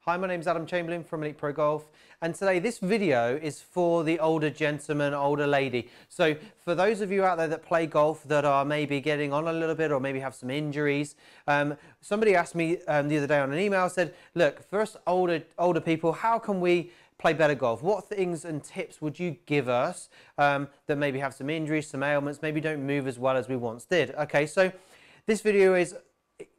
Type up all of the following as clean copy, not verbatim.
Hi, my name is Adam Chamberlain from Elite Pro Golf, and today this video is for the older gentleman, older lady. So for those of you out there that play golf that are maybe getting on a little bit or maybe have some injuries, somebody asked me the other day on an email, said, look, for us older people, how can we play better golf? What things and tips would you give us that maybe have some injuries, some ailments, maybe don't move as well as we once did? Okay, so this video is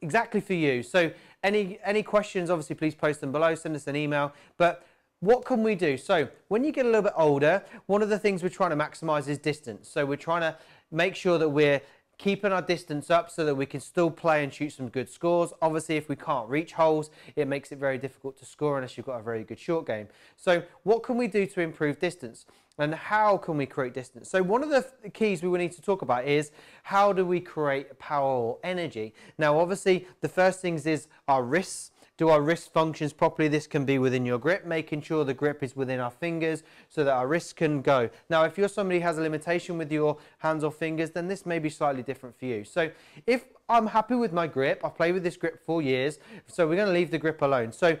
exactly for you. So any questions, obviously please post them below, send us an email. But what can we do? So when you get a little bit older, one of the things we're trying to maximize is distance. So we're trying to make sure that we're keeping our distance up so that we can still play and shoot some good scores. Obviously, if we can't reach holes, it makes it very difficult to score unless you've got a very good short game. So what can we do to improve distance? And how can we create distance? So one of the keys we will need to talk about is how do we create power or energy? Now, obviously, the first things is our wrists. Do our wrist functions properly? This can be within your grip, making sure the grip is within our fingers so that our wrists can go. Now, if you're somebody who has a limitation with your hands or fingers, then this may be slightly different for you. So if I'm happy with my grip, I've played with this grip for years, so we're going to leave the grip alone. So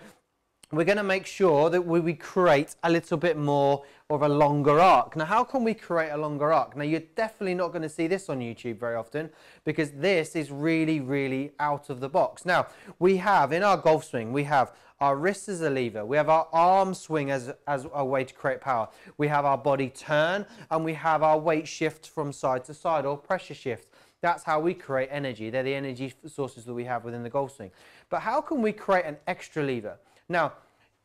we're going to make sure that we create a little bit more of a longer arc. Now, how can we create a longer arc? Now, you're definitely not going to see this on YouTube very often because this is really, really out of the box. Now, we have in our golf swing, we have our wrist as a lever. We have our arm swing as a way to create power. We have our body turn and we have our weight shift from side to side or pressure shift. That's how we create energy. They're the energy sources that we have within the golf swing. But how can we create an extra lever? Now,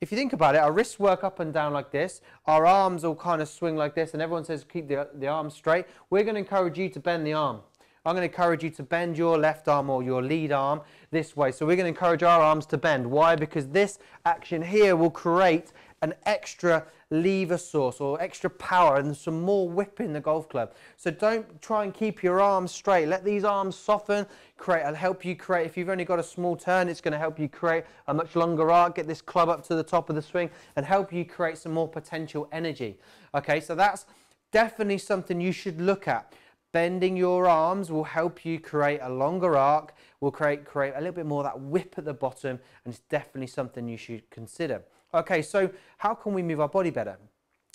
if you think about it, our wrists work up and down like this, our arms all kind of swing like this, and everyone says keep the arms straight. We're going to encourage you to bend the arm. I'm going to encourage you to bend your left arm or your lead arm this way. So we're going to encourage our arms to bend. Why? Because this action here will create an extra lever source or extra power and some more whip in the golf club. So don't try and keep your arms straight. Let these arms soften, help you create, if you've only got a small turn, it's going to help you create a much longer arc, get this club up to the top of the swing and help you create some more potential energy. Okay, so that's definitely something you should look at. Bending your arms will help you create a longer arc, will create a little bit more of that whip at the bottom, and it's definitely something you should consider. Okay, so how can we move our body better?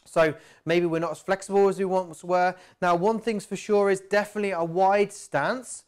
So maybe we're not as flexible as we once were. Now, one thing's for sure is definitely a wide stance.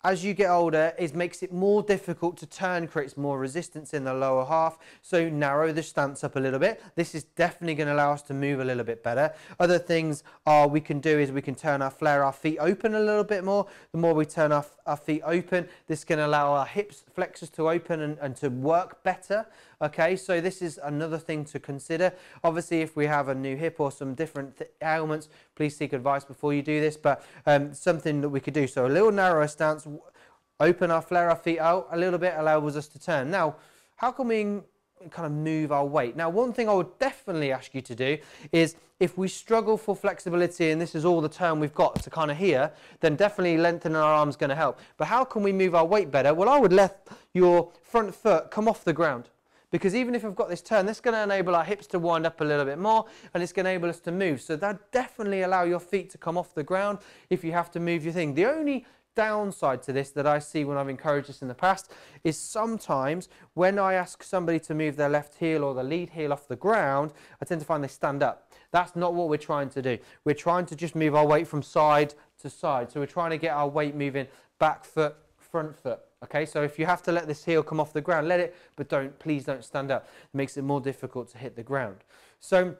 As you get older, it makes it more difficult to turn, creates more resistance in the lower half. So narrow the stance up a little bit. This is definitely going to allow us to move a little bit better. Other things we can do is we can flare our feet open a little bit more. The more we turn our feet open, this can allow our hips flexors to open and to work better. Okay, so this is another thing to consider. Obviously, if we have a new hip or some different ailments, please seek advice before you do this, but something that we could do. So a little narrower stance, flare our feet out a little bit, allows us to turn. Now, how can we kind of move our weight? Now, one thing I would definitely ask you to do is if we struggle for flexibility and this is all the turn we've got to kind of here, then definitely lengthening our arms is going to help. But how can we move our weight better? Well, I would let your front foot come off the ground. Because even if we've got this turn, this is going to enable our hips to wind up a little bit more and it's going to enable us to move. So that definitely allow your feet to come off the ground if you have to move your thing. The only downside to this that I see when I've encouraged this in the past is sometimes when I ask somebody to move their left heel or the lead heel off the ground, I tend to find they stand up. That's not what we're trying to do. We're trying to just move our weight from side to side. So we're trying to get our weight moving back foot, front foot. Okay, so if you have to let this heel come off the ground, let it, but please don't stand up. It makes it more difficult to hit the ground. So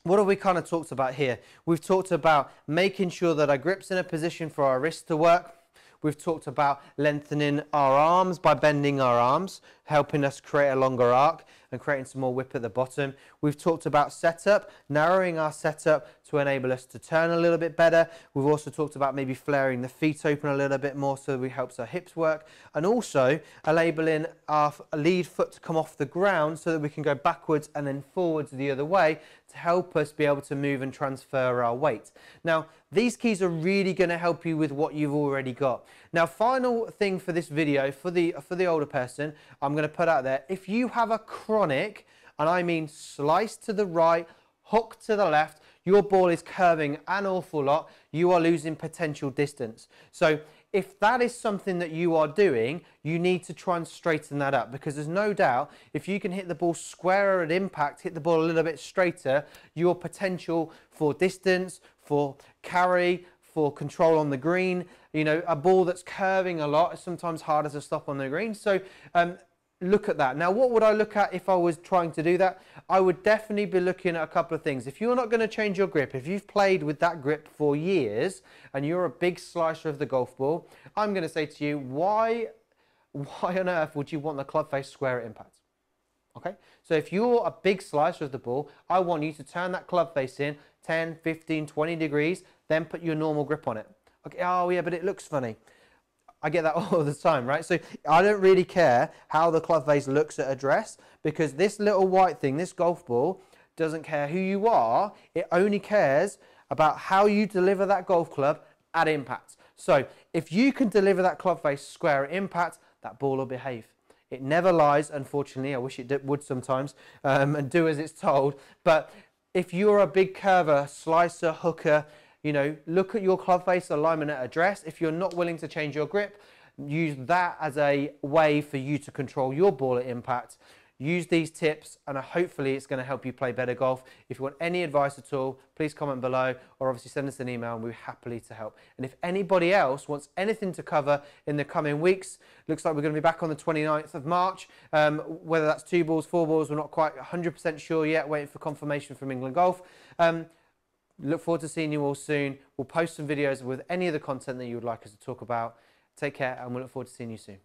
what have we kind of talked about here? We've talked about making sure that our grip's in a position for our wrist to work. We've talked about lengthening our arms by bending our arms, helping us create a longer arc and creating some more whip at the bottom. We've talked about setup, narrowing our setup to enable us to turn a little bit better. We've also talked about maybe flaring the feet open a little bit more so it helps our hips work, and also enabling our lead foot to come off the ground so that we can go backwards and then forwards the other way to help us be able to move and transfer our weight. Now, these keys are really going to help you with what you've already got. Now, final thing for this video, for the older person, I'm going to put out there, if you have a chronic, and I mean slice to the right, hook to the left, your ball is curving an awful lot, you are losing potential distance. So if that is something that you are doing, you need to try and straighten that up, because there's no doubt if you can hit the ball squarer at impact, hit the ball a little bit straighter, your potential for distance, for carry, for control on the green, you know, a ball that's curving a lot is sometimes harder to stop on the green. So look at that. Now, what would I look at if I was trying to do that? I would definitely be looking at a couple of things. If you're not going to change your grip, if you've played with that grip for years and you're a big slicer of the golf ball, I'm going to say to you, why on earth would you want the club face square at impact? Okay, so if you're a big slicer of the ball, I want you to turn that club face in 10, 15, 20 degrees, then put your normal grip on it. Okay, oh yeah, but it looks funny. I get that all the time, right? So I don't really care how the club face looks at address, because this little white thing, this golf ball, doesn't care who you are. It only cares about how you deliver that golf club at impact. So if you can deliver that club face square at impact, that ball will behave. It never lies, unfortunately. I wish it would sometimes, and do as it's told. But if you're a big curver, slicer, hooker, you know, look at your club face alignment at address. If you're not willing to change your grip, use that as a way for you to control your ball at impact. Use these tips and hopefully it's going to help you play better golf. If you want any advice at all, please comment below, or obviously send us an email and we're happy to help. And if anybody else wants anything to cover in the coming weeks, looks like we're going to be back on the 29th of March. Whether that's 2 balls, 4 balls, we're not quite 100% sure yet, waiting for confirmation from England Golf. Look forward to seeing you all soon. We'll post some videos with any of the content that you would like us to talk about. Take care and we'll look forward to seeing you soon.